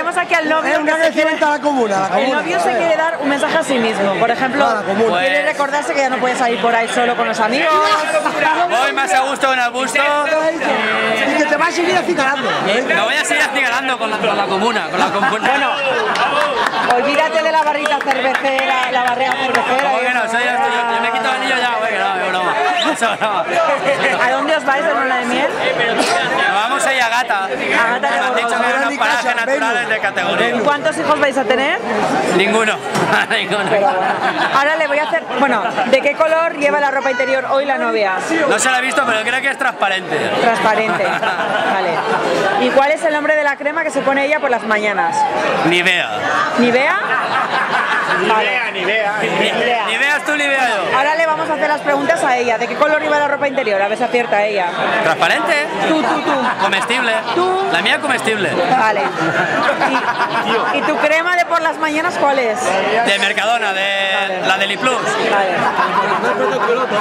tenemos aquí al novio. Una que se quiere- la comuna. El novio se quiere dar un mensaje a sí mismo. Por ejemplo, quiere recordarse que ya no puede salir por ahí solo con los amigos. Voy más a gusto en el busto. Y que te vas a seguir acicalando. Me voy a seguir acicalando con la comuna. Bueno, olvídate de la barrita cervecera, la barrera cervecera. ¿Cómo que no? Yo me quito el anillo ya, güey, que no, es broma. Eso es broma. ¿A dónde os vais de luna de miel? Nos vamos a ir a Gata. A Gata de Me han dicho que hay Borgoña. unos parajes naturales de categoría. ¿Cuántos hijos vais a tener? Ninguno. Ninguno. Ahora le voy a hacer... Bueno, ¿de qué color lleva la ropa interior hoy la novia? No se la he visto, pero creo que es transparente. Transparente. Vale. ¿Y cuál es el nombre de la crema que se pone ella por las mañanas? Nivea. ¿Nivea? Ni veas tú ni vea yo. Ahora le vamos a hacer las preguntas a ella. ¿De qué color iba la ropa interior? A ver si acierta ella. ¿Transparente? Tú. Comestible. Tú. La mía comestible. Vale. ¿Y tu crema de por las mañanas cuál es? De Mercadona, de la Deli Plus. Vale.